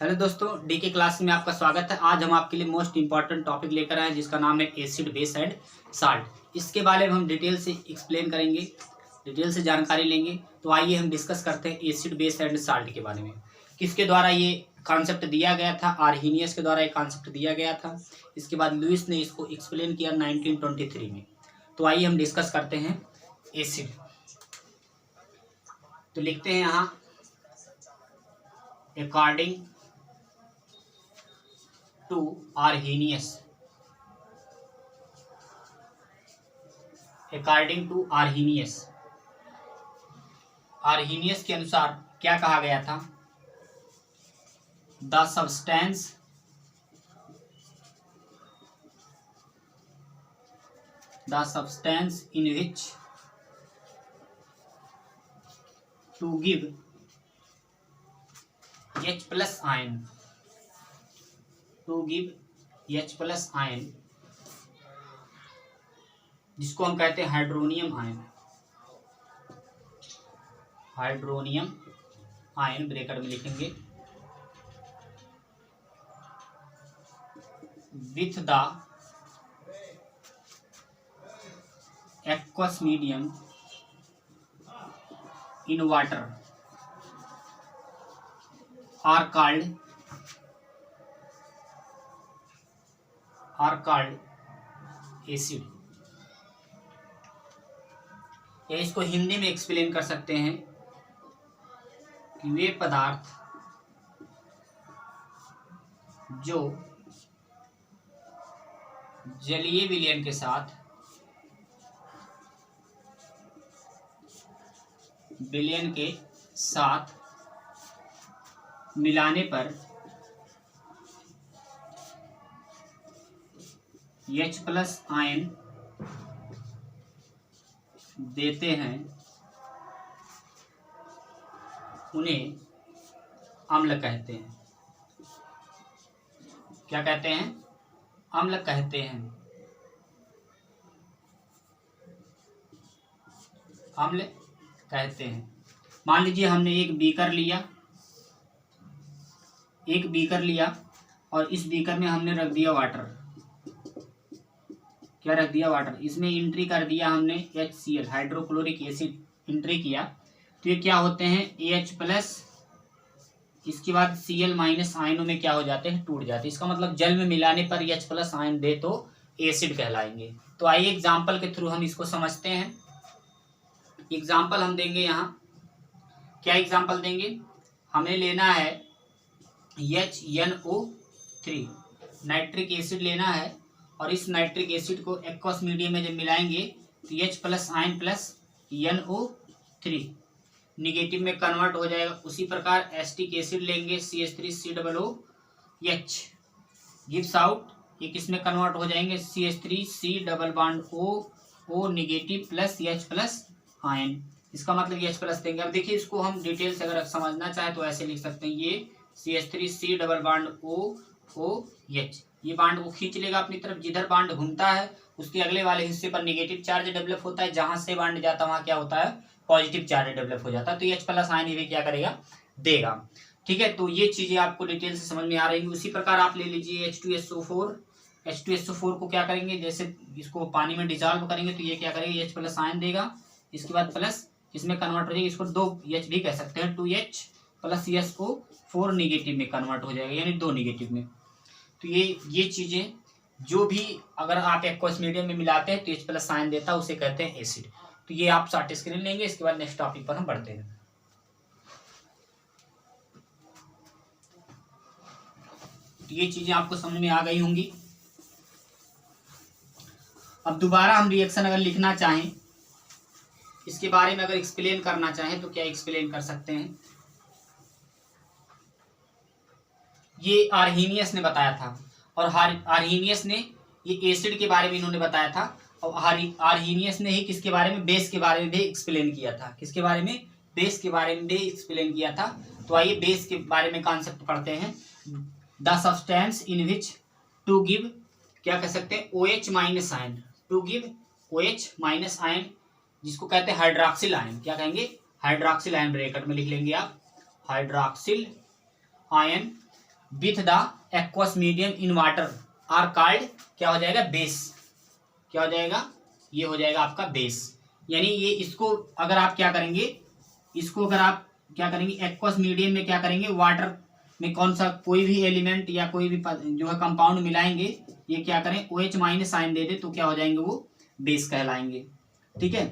Hello दोस्तों, D के class में आपका स्वागत है। आज हम आपके लिए मोस्ट इंपॉर्टेंट टॉपिक लेकर आए हैं जिसका नाम है एसिड, बेस एंड साल्ट। इसके बारे में हम डिटेल से एक्सप्लेन करेंगे, डिटेल से जानकारी लेंगे। तो आइए हम डिस्कस करते हैं एसिड, बेस एंड साल्ट के बारे में। किसके द्वारा ये कॉन्सेप्ट दिया गया था? आर्हीनियस के द्वारा ये कॉन्सेप्ट दिया गया था। इसके बाद लुईस ने इसको एक्सप्लेन किया 1923 में। तो आइए हम डिस्कस करते हैं एसिड। तो लिखते हैं यहाँ according to Arrhenius, according to Arrhenius, Arrhenius के अनुसार क्या कहा गया था? The substance in which to give H plus ion, to give H plus ion, जिसको हम कहते हैं hydronium ion. Hydronium ion bracket में लिखेंगे with the aqueous medium in water are called acid। या इसको हिंदी में एक्सप्लेन कर सकते हैं कि वे पदार्थ जो जलीय विलयन के साथ मिलाने पर H प्लस आयन देते हैं, उन्हें अम्ल कहते हैं। क्या कहते हैं? अम्ल कहते हैं। अम्ल कहते हैं। मान लीजिए हमने एक बीकर लिया और इस बीकर में हमने रख दिया वाटर। क्या रख दिया? वाटर। इसमें एंट्री कर दिया हमने HCl, हाइड्रोक्लोरिक एसिड एंट्री किया। तो ये क्या होते हैं? AH प्लस, इसके बाद Cl माइनस आयनों में क्या हो जाते हैं? टूट जाते हैं। इसका मतलब जल में मिलाने पर H प्लस आयन दे तो एसिड कहलाएंगे। तो आइए एग्जाम्पल के थ्रू हम इसको समझते हैं। एग्जाम्पल हम देंगे यहाँ। क्या एग्जाम्पल देंगे? हमें लेना है HNO3, नाइट्रिक एसिड लेना है, और इस नाइट्रिक एसिड को एक्वस मीडियम में जब मिलाएंगे तो H plus ion plus NO3 negative में कन्वर्ट हो जाएगा। उसी प्रकार एसिटिक एसिड लेंगे CH3COOH, गिव्स आउट, ये किस में कन्वर्ट हो जाएंगे? CH3C double bond O negative plus H plus ion. इसका मतलब H प्लस देंगे। अब देखिए इसको हम डिटेल से अगर समझना चाहें तो ऐसे लिख सकते हैं, ये CH3C डबल बॉन्ड OH, ये बांड को खींच लेगा अपनी तरफ। जिधर बांड घूमता है उसके अगले वाले हिस्से पर नेगेटिव चार्ज डेवलप होता है, जहां से बांड जाता है वहां क्या होता है? पॉजिटिव चार्ज डेवलप हो जाता है। तो H प्लस आयन भी क्या करेगा? देगा। ठीक है, तो ये चीजें आपको डिटेल से समझ में आ रही है। उसी प्रकार आप ले लीजिए H2SO4 को क्या करेंगे? जैसे इसको पानी में डिजॉल्व करेंगे तो ये क्या करेगा? H प्लस आयन देगा। इसके बाद प्लस इसमें कन्वर्ट हो जाएगा, इसको 2H भी कह सकते हैं। 2H प्लस SO4 निगेटिव में कन्वर्ट हो जाएगा, यानी 2 निगेटिव में। तो ये चीजें जो भी अगर आप एक्वस मीडियम में मिलाते हैं तो H प्लस आयन देता है, उसे कहते हैं एसिड। तो ये आप शॉर्ट स्क्रीन लेंगे। इसके बाद नेक्स्ट टॉपिक पर हम बढ़ते हैं। तो ये चीजें आपको समझ में आ गई होंगी। अब दोबारा हम रिएक्शन अगर लिखना चाहें, इसके बारे में अगर एक्सप्लेन करना चाहें तो क्या एक्सप्लेन कर सकते हैं? ये आर्हीनियस ने बताया था, और आर्हीनियस ने ये एसिड के बारे में इन्होंने बताया था, और आर्हीनियस ने ही किसके बारे में? बेस के बारे में भी एक्सप्लेन किया था। किसके बारे में? बेस के बारे में भी एक्सप्लेन किया था। तो आइए बेस के बारे में कॉन्सेप्ट पढ़ते हैं। The substance in which to give, क्या कह सकते हैं? OH minus ion, to give OH minus ion, जिसको कहते हैं हाइड्रॉक्सिल आयन। क्या कहेंगे? हाइड्रॉक्सिल आयन, ब्रैकेट में लिख लेंगे आप, hydroxyl ion with the aqueous medium in water are called, क्या हो जाएगा, बेस। क्या हो जाएगा, ये हो जाएगा आपका बेस। यानी ये इसको अगर आप क्या करेंगे, इसको अगर आप क्या करेंगे एक्वस मीडियम में क्या करेंगे, वाटर में कौन सा कोई भी एलिमेंट या कोई भी जो है कंपाउंड मिलाएंगे, ये क्या करें OH माइनस साइन दे दे तो क्या हो जाएंगे, वो बेस कहलाएंगे। ठीक है,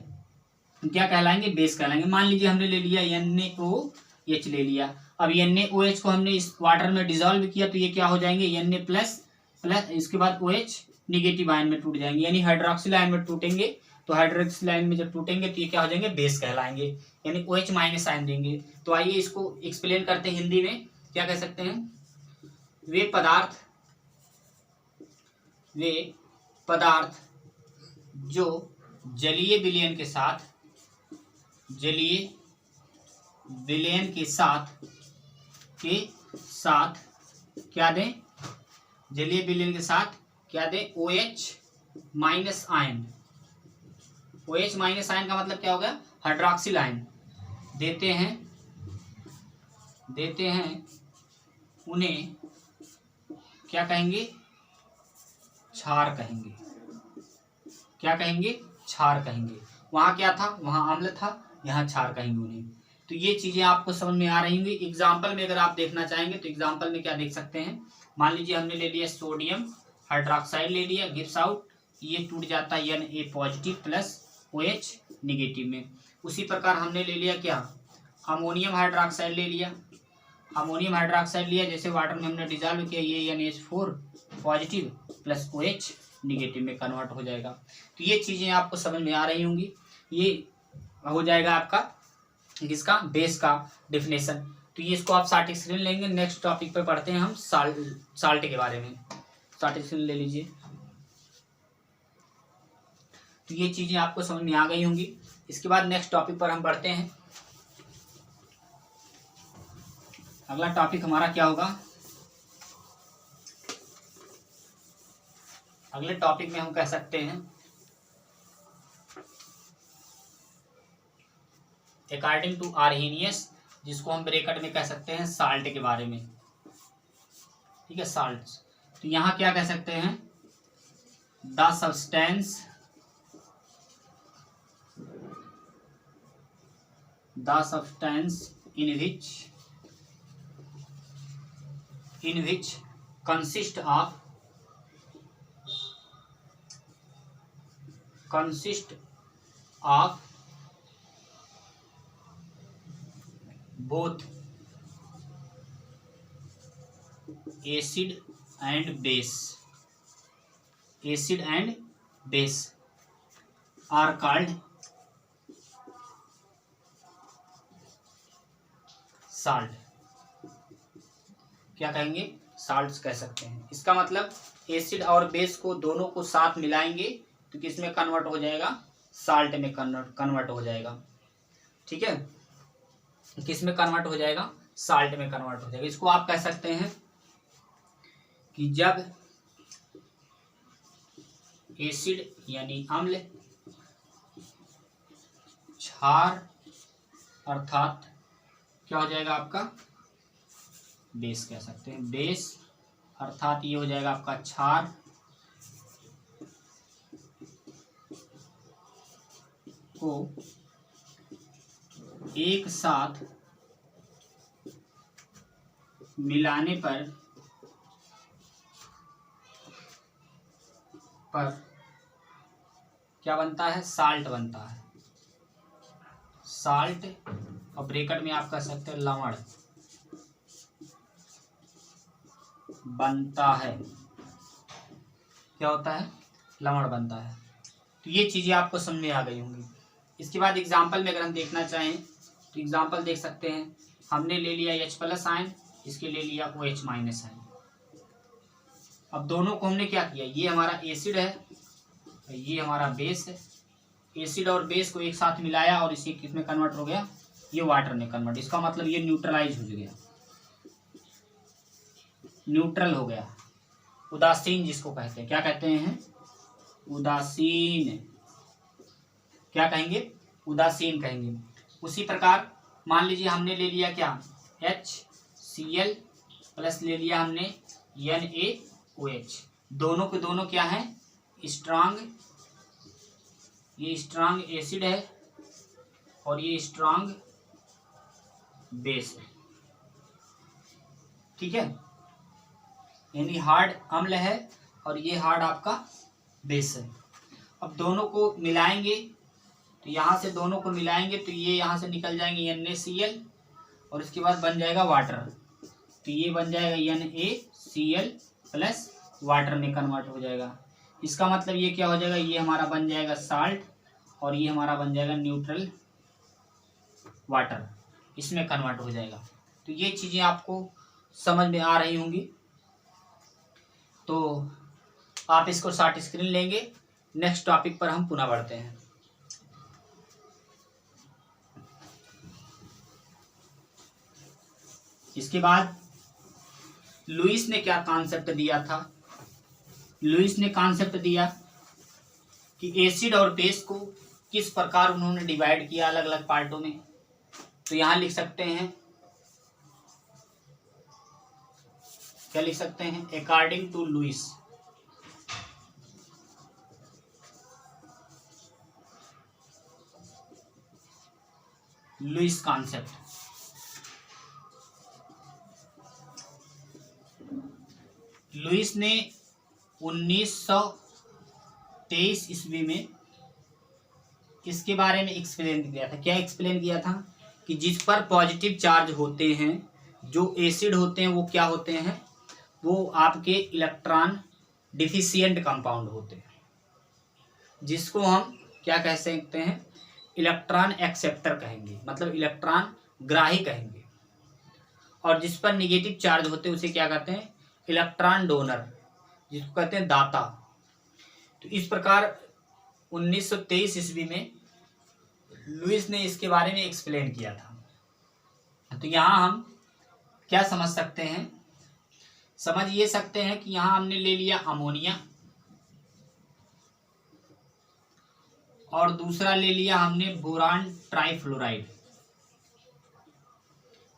क्या कहलाएंगे, बेस कहलाएंगे। मान लीजिए हमने ले लिया NaOH ले लिया, अब NaOH को हमने इस वाटर में डिजोल्व किया तो ये क्या हो जाएंगे Na प्लस प्लस, इसके बाद OH निगेटिव आयन में टूट जाएंगे, यानी हाइड्रोक्सिल आयन में टूटेंगे। तो हाइड्रोक्सिल आयन में जब टूटेंगे तो ये क्या हो जाएंगे, बेस कहलाएंगे, यानी OH माइनस आयन देंगे। तो आइए इसको एक्सप्लेन करते हैं हिंदी में। क्या कह सकते हैं, वे पदार्थ जो जलीय विलयन के साथ क्या दें, जलीय विलयन के साथ क्या दें, OH minus ion. OH minus ion का मतलब क्या हो गया, हाइड्रोक्सिल आयन देते हैं उन्हें क्या कहेंगे, क्षार कहेंगे। क्या कहेंगे, क्षार कहेंगे। वहां क्या था, वहां अम्ल था, यहाँ क्षार कहेंगे उन्हें। तो ये चीजें आपको समझ में आ रही होंगी। एग्जाम्पल में अगर आप देखना चाहेंगे तो एग्जाम्पल में क्या देख सकते हैं, मान लीजिए हमने ले लिया सोडियम हाइड्रोक्साइड ले लिया, गिव्स आउट, ये टूट जाता है Na positive plus OH negative में। उसी प्रकार हमने ले लिया क्या, अमोनियम हाइड्रोक्साइड ले लिया, जैसे वाटर में हमने डिजॉल्व किया, ये NH4 positive plus OH negative में कन्वर्ट हो जाएगा। तो ये चीजें आपको समझ में आ रही होंगी। ये हो जाएगा आपका किसका, बेस का डेफिनेशन। तो ये इसको आप शार्ट स्क्रीन लेंगे। नेक्स्ट टॉपिक पे पढ़ते हैं हम साल्ट के बारे में। शार्ट स्क्रीन ले लीजिए। तो ये चीजें आपको समझ में आ गई होंगी। इसके बाद नेक्स्ट टॉपिक पर हम बढ़ते हैं। अगला टॉपिक हमारा क्या होगा, अगले टॉपिक में हम कह सकते हैं अकॉर्डिंग टू आर्हेनियस, जिसको हम ब्रैकेट में कह सकते हैं साल्ट के बारे में। ठीक है, साल्ट। तो यहाँ क्या कह सकते हैं, the substance in which consist of both acid and base are called salt। क्या कहेंगे, साल्ट्स कह सकते हैं। इसका मतलब एसिड और बेस को दोनों को साथ मिलाएंगे तो किस में कन्वर्ट हो जाएगा, साल्ट में कन्वर्ट हो जाएगा। ठीक है, किस में कन्वर्ट हो जाएगा, साल्ट में कन्वर्ट हो जाएगा। इसको आप कह सकते हैं कि जब एसिड यानी अम्ल, क्षार अर्थात क्या हो जाएगा आपका, बेस कह सकते हैं। बेस अर्थात ये हो जाएगा आपका क्षार को एक साथ मिलाने पर क्या बनता है, साल्ट बनता है। साल्ट और ब्रैकेट में आप कह सकते हैं लवण बनता है। क्या होता है, लवण बनता है। तो ये चीजें आपको समझ में आ गई होंगी। इसके बाद एग्जाम्पल में अगर हम देखना चाहें तो एग्जाम्पल देख सकते हैं। हमने ले लिया H+ आयन, इसके ले लिया OH- आयन। अब दोनों को हमने क्या किया, ये हमारा एसिड है, ये हमारा बेस है। एसिड और बेस को एक साथ मिलाया और इसी किस में कन्वर्ट हो गया, ये वाटर में कन्वर्ट। इसका मतलब ये न्यूट्रलाइज हो गया, न्यूट्रल हो गया, उदासीन जिसको कहते हैं। क्या कहते हैं, उदासीन। क्या कहेंगे, उदासीन कहेंगे। उसी प्रकार मान लीजिए हमने ले लिया क्या, HCl प्लस ले लिया हमने NaOH। दोनों के दोनों क्या है, स्ट्रांग, ये स्ट्रांग एसिड है और ये स्ट्रांग बेस है, ठीक है, यानी हार्ड अम्ल है और ये हार्ड आपका बेस है। अब दोनों को मिलाएंगे तो यहाँ से दोनों को मिलाएंगे तो ये यहाँ से निकल जाएंगे NaCl और इसके बाद बन जाएगा वाटर, तो ये बन जाएगा NaCl प्लस वाटर में कन्वर्ट हो जाएगा। इसका मतलब ये क्या हो जाएगा, ये हमारा बन जाएगा साल्ट और ये हमारा बन जाएगा न्यूट्रल वाटर, इसमें कन्वर्ट हो जाएगा। तो ये चीज़ें आपको समझ में आ रही होंगी, तो आप इसको शॉर्ट स्क्रीन लेंगे। नेक्स्ट टॉपिक पर हम पुनः बढ़ते हैं। इसके बाद लुईस ने क्या कॉन्सेप्ट दिया था, लुईस ने कॉन्सेप्ट दिया कि एसिड और बेस को किस प्रकार उन्होंने डिवाइड किया अलग अलग पार्टों में। तो यहां लिख सकते हैं, क्या लिख सकते हैं, according to Lewis, Lewis concept. Lewis ने 1923 ईस्वी में इसके बारे में एक्सप्लेन किया था। क्या एक्सप्लेन किया था कि जिस पर पॉजिटिव चार्ज होते हैं, जो एसिड होते हैं, वो क्या होते हैं, वो आपके इलेक्ट्रॉन डिफिशिएंट कंपाउंड होते हैं, जिसको हम क्या कह सकते हैं, इलेक्ट्रॉन एक्सेप्टर कहेंगे, मतलब इलेक्ट्रॉन ग्राही कहेंगे। और जिस पर निगेटिव चार्ज होते हैं उसे क्या कहते हैं, इलेक्ट्रॉन डोनर, जिसको कहते हैं दाता। तो इस प्रकार 1923 ईस्वी में लुईस ने इसके बारे में एक्सप्लेन किया था। तो यहाँ हम क्या समझ सकते हैं, समझ ये सकते हैं कि यहाँ हमने ले लिया अमोनिया और दूसरा ले लिया हमने बोरान ट्राइफ्लोराइड,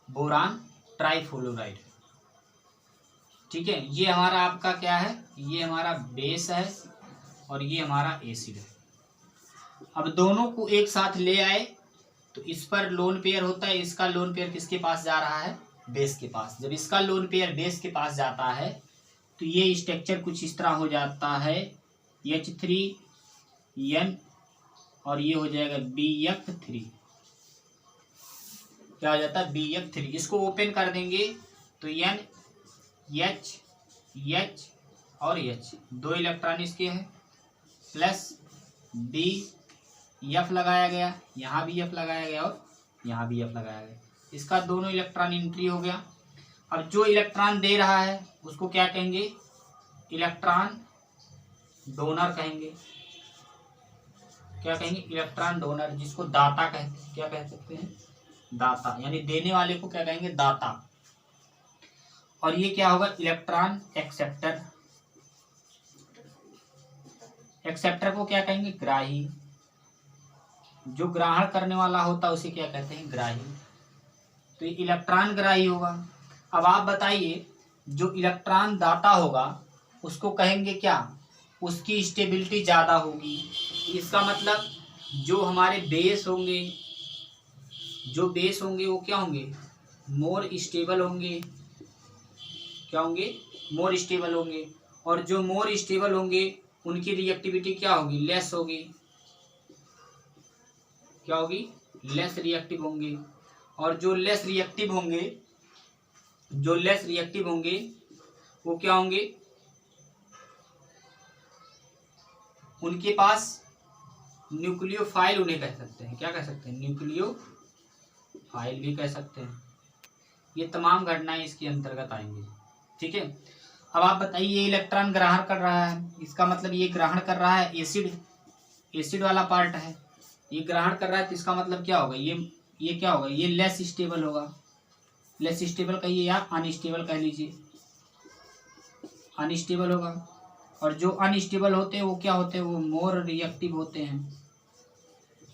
बोरान ट्राइफ्लोराइड, ठीक है। ये हमारा आपका क्या है, ये हमारा बेस है और ये हमारा एसिड है। अब दोनों को एक साथ ले आए तो इस पर लोन पेयर होता है, इसका लोन पेयर किसके पास जा रहा है, बेस के पास। जब इसका लोन पेयर बेस के पास जाता है तो ये स्ट्रक्चर कुछ इस तरह हो जाता है, H3N और ये हो जाएगा BF3, क्या हो जाता है, BF3। इसको ओपन कर देंगे तो N H H और H, दो इलेक्ट्रॉन इसके हैं, प्लस B F लगाया गया, यहाँ भी F लगाया गया और यहाँ भी F लगाया गया, इसका दोनों इलेक्ट्रॉन एंट्री हो गया। अब जो इलेक्ट्रॉन दे रहा है उसको क्या कहेंगे, इलेक्ट्रॉन डोनर कहेंगे, क्या कहेंगे, इलेक्ट्रॉन डोनर, जिसको दाता कहते हैं, क्या कह सकते हैं, दाता, यानी देने वाले को क्या कहेंगे, दाता। और ये क्या होगा, इलेक्ट्रॉन एक्सेप्टर, एक्सेप्टर को क्या कहेंगे, ग्राही, जो ग्रहण करने वाला होता है उसे क्या कहते हैं, ग्राही। तो ये इलेक्ट्रॉन ग्राही होगा। अब आप बताइए, जो इलेक्ट्रॉन दाता होगा उसको कहेंगे क्या, उसकी स्टेबिलिटी ज़्यादा होगी। इसका मतलब जो हमारे बेस होंगे, जो बेस होंगे वो क्या होंगे, मोर स्टेबल होंगे, क्या होंगे, मोर स्टेबल होंगे। और जो मोर स्टेबल होंगे उनकी रिएक्टिविटी क्या होगी, लेस होगी, क्या होगी, लेस रिएक्टिव होंगे। और जो लेस रिएक्टिव होंगे, जो लेस रिएक्टिव होंगे वो क्या होंगे, उनके पास न्यूक्लियोफाइल उन्हें कह सकते हैं, क्या कह सकते हैं, न्यूक्लियोफाइल भी कह सकते हैं। ये तमाम घटनाएं इसके अंतर्गत आएंगी, ठीक है। अब आप बताइए, ये इलेक्ट्रॉन ग्रहण कर रहा है, इसका मतलब ये ग्रहण कर रहा है एसिड, एसिड वाला पार्ट है, ये ग्रहण कर रहा है, तो इसका मतलब क्या होगा, ये क्या होगा, ये लेस स्टेबल होगा, लेस स्टेबल कहिए या अनस्टेबल कह लीजिए, अनस्टेबल होगा। और जो अनस्टेबल होते हैं वो क्या होते हैं, वो मोर रिएक्टिव होते हैं,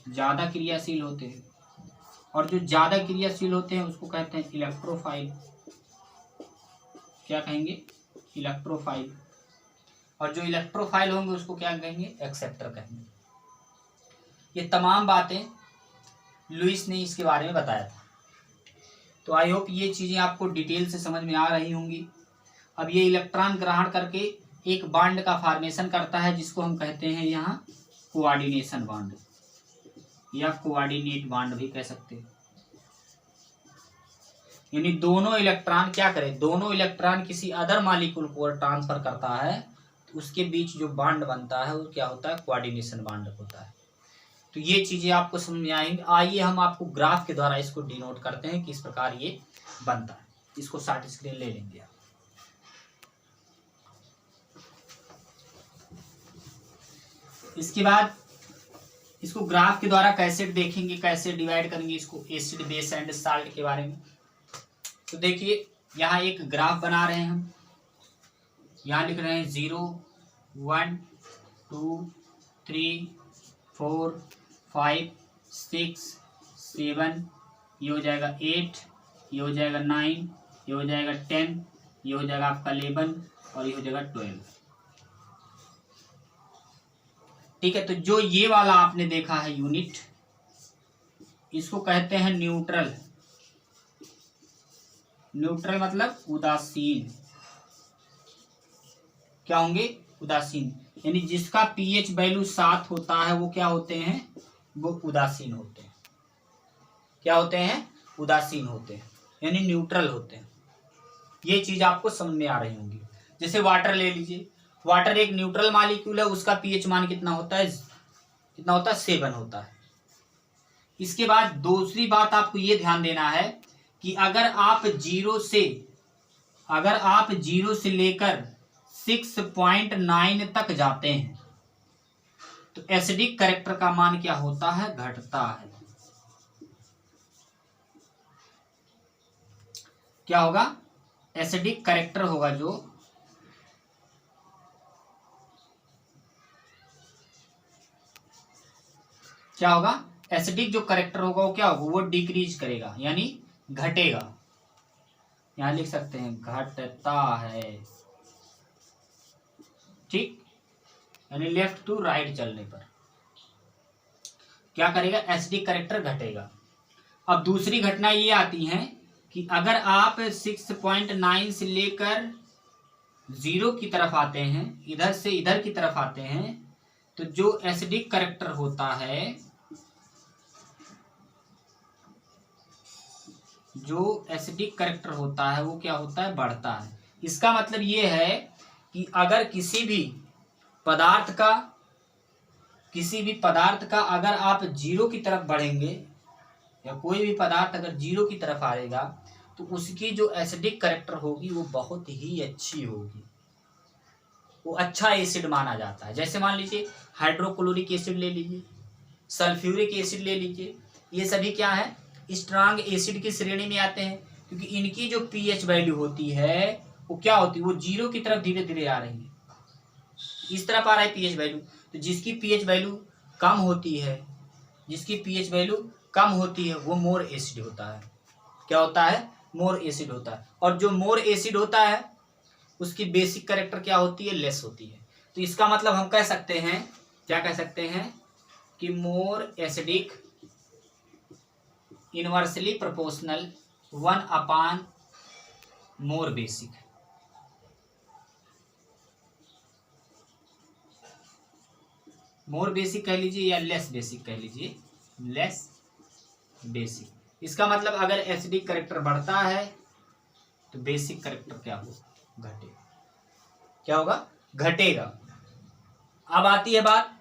ज़्यादा क्रियाशील होते हैं। और जो ज़्यादा क्रियाशील होते हैं उसको कहते हैं इलेक्ट्रोफाइल, क्या कहेंगे, इलेक्ट्रोफाइल, और जो इलेक्ट्रोफाइल होंगे उसको क्या कहेंगे, एक्सेप्टर कहेंगे। ये तमाम बातें लुईस ने इसके बारे में बताया था। तो आई होप ये चीज़ें आपको डिटेल से समझ में आ रही होंगी। अब ये इलेक्ट्रॉन ग्रहण करके एक बॉन्ड का फॉर्मेशन करता है जिसको हम कहते हैं यहाँ कोऑर्डिनेशन बॉन्ड या कोऑर्डिनेट बॉन्ड भी कह सकते हैं। यानी दोनों इलेक्ट्रॉन क्या करें, दोनों इलेक्ट्रॉन किसी अदर मॉलिक्यूल को ट्रांसफर करता है तो उसके बीच जो बॉन्ड बनता है वो क्या होता है, कोऑर्डिनेशन बॉन्ड होता है। तो ये चीजें आपको समझ में आएंगी। आइए हम आपको ग्राफ के द्वारा इसको डिनोट करते हैं किस प्रकार ये बनता है। इसको शॉर्ट स्क्रीन ले लेंगे आप। इसके बाद इसको ग्राफ के द्वारा कैसे देखेंगे, कैसे डिवाइड करेंगे इसको एसिड बेस एंड साल्ट के बारे में। तो देखिए यहाँ एक ग्राफ बना रहे हैं हम, यहाँ लिख रहे हैं 0 1 2 3 4 5 6 7, ये हो जाएगा 8, ये हो जाएगा 9, ये हो जाएगा 10, ये हो जाएगा आपका 11 और ये हो जाएगा 12। ठीक है, तो जो ये वाला आपने देखा है यूनिट, इसको कहते हैं न्यूट्रल। न्यूट्रल मतलब उदासीन। क्या होंगे, उदासीन। यानी जिसका पीएच वैल्यू 7 होता है वो क्या होते हैं, वो उदासीन होते हैं। क्या होते हैं, उदासीन होते हैं, यानी न्यूट्रल होते हैं। ये चीज आपको समझ में आ रही होंगी। जैसे वाटर ले लीजिए, वाटर एक न्यूट्रल मॉलिक्यूल है, उसका पीएच मान कितना होता है, कितना होता है, 7 होता है। इसके बाद दूसरी बात आपको ये ध्यान देना है कि अगर आप जीरो से लेकर 6.9 तक जाते हैं तो एसिडिक कैरेक्टर का मान क्या होता है, घटता है। क्या होगा, एसिडिक कैरेक्टर होगा जो क्या होगा, एसिडिक जो कैरेक्टर होगा वो क्या होगा, वो डिक्रीज करेगा यानी घटेगा। यहां लिख सकते हैं घटता है। ठीक, यानी लेफ्ट टू राइट चलने पर क्या करेगा, एसिडिक कैरेक्टर घटेगा। अब दूसरी घटना ये आती है कि अगर आप 6.9 से लेकर 0 की तरफ आते हैं, इधर से इधर की तरफ आते हैं, तो जो एसिडिक कैरेक्टर होता है, जो एसिडिक कैरेक्टर होता है वो क्या होता है, बढ़ता है। इसका मतलब ये है कि अगर किसी भी पदार्थ का अगर आप 0 की तरफ बढ़ेंगे या कोई भी पदार्थ अगर 0 की तरफ आएगा तो उसकी जो एसिडिक कैरेक्टर होगी वो बहुत ही अच्छी होगी, वो अच्छा एसिड माना जाता है। जैसे मान लीजिए हाइड्रोक्लोरिक एसिड ले लीजिए, सल्फ्यूरिक एसिड ले लीजिए, ये सभी क्या है, स्ट्रांग एसिड की श्रेणी में आते हैं, क्योंकि इनकी जो पीएच वैल्यू होती है वो क्या होती है, वो 0 की तरफ धीरे धीरे आ रही है, इस तरफ आ रहा है पीएच वैल्यू। तो जिसकी पीएच वैल्यू कम होती है, वो मोर एसिड होता है। क्या होता है, मोर एसिड होता है। और जो मोर एसिड होता है उसकी बेसिक कैरेक्टर क्या होती है, लेस होती है। तो इसका मतलब हम कह सकते हैं, क्या कह सकते हैं कि मोर एसिडिक इनवर्सली प्रोपोर्शनल 1 मोर बेसिक। मोर बेसिक कह लीजिए या लेस बेसिक कह लीजिए, लेस बेसिक। इसका मतलब अगर एसिडिक कैरेक्टर बढ़ता है तो बेसिक कैरेक्टर क्या होगा, घटेगा। क्या होगा, घटेगा। अब आती है बात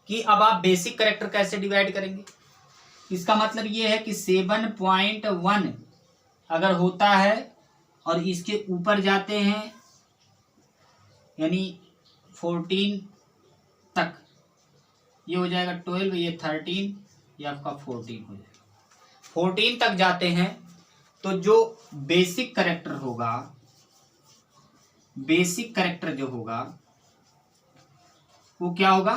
कि अब आप बेसिक कैरेक्टर कैसे डिवाइड करेंगे। इसका मतलब ये है कि 7.1 अगर होता है और इसके ऊपर जाते हैं यानी 14 तक, ये हो जाएगा 12, ये 13, ये आपका 14 हो जाएगा। 14 तक जाते हैं तो जो बेसिक कैरेक्टर होगा, बेसिक कैरेक्टर जो होगा वो क्या होगा,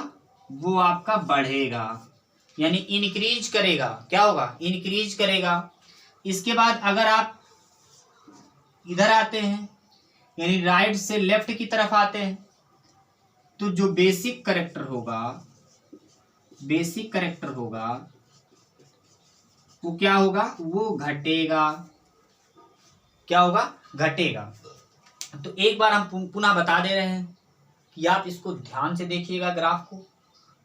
वो आपका बढ़ेगा यानी इंक्रीज करेगा। क्या होगा, इंक्रीज करेगा। इसके बाद अगर आप इधर आते हैं यानी राइट से लेफ्ट की तरफ आते हैं, तो जो बेसिक करेक्टर होगा वो क्या होगा, वो घटेगा। क्या होगा, घटेगा। तो एक बार हम पुनः बता दे रहे हैं कि आप इसको ध्यान से देखिएगा, ग्राफ को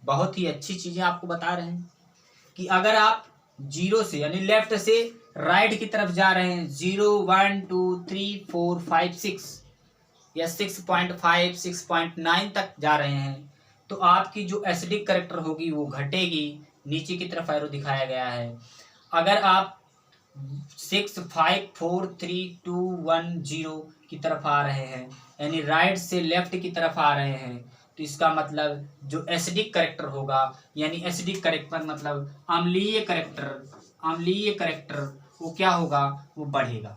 बहुत ही अच्छी चीजें आपको बता रहे हैं कि अगर आप 0 से यानी लेफ्ट से राइट की तरफ जा रहे हैं, 0 1 2 3 4 5 6 या 6.5 6.9 तक जा रहे हैं, तो आपकी जो एसिडिक करेक्टर होगी वो घटेगी। नीचे की तरफ एरो दिखाया गया है। अगर आप 6 5 4 3 2 1 0 की तरफ आ रहे हैं, यानी राइट से लेफ्ट की तरफ आ रहे हैं, तो इसका मतलब जो एसिडिक करेक्टर होगा, यानी एसिडिक करेक्टर मतलब अम्लीय करेक्टर वो क्या होगा, वो बढ़ेगा।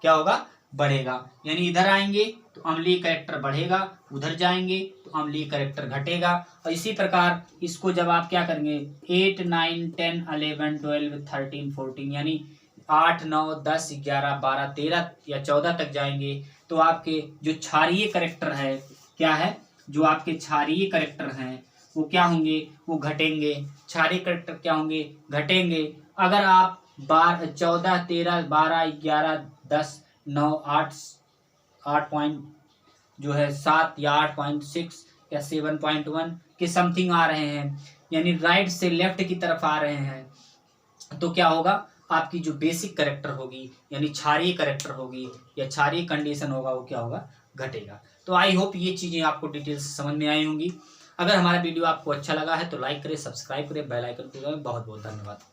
क्या होगा, बढ़ेगा। यानी इधर आएंगे तो अम्लीय करेक्टर बढ़ेगा, उधर जाएंगे तो अम्लीय करेक्टर घटेगा। और इसी प्रकार इसको जब आप क्या करेंगे 8 9 10 11 12 13 14 यानी 8 9 10 11 12 13 या 14 तक जाएंगे, तो आपके जो क्षारीय करेक्टर है, क्या है, जो आपके क्षारीय करेक्टर हैं वो क्या होंगे, वो घटेंगे। क्षारीय करेक्टर क्या होंगे, घटेंगे। अगर आप 14 13 12 11 10 9 8 पॉइंट जो है 7 या 8.6 या 7.1 के समथिंग आ रहे हैं, यानी राइट से लेफ्ट की तरफ आ रहे हैं, तो क्या होगा, आपकी जो बेसिक करेक्टर होगी यानी क्षारीय करेक्टर होगी या क्षारीय कंडीशन होगा, वो क्या होगा, घटेगा। तो आई होप ये चीजें आपको डिटेल से समझ में आई होंगी। अगर हमारा वीडियो आपको अच्छा लगा है तो लाइक करें, सब्सक्राइब करें, बेल आइकन को दबाएं। बहुत बहुत धन्यवाद।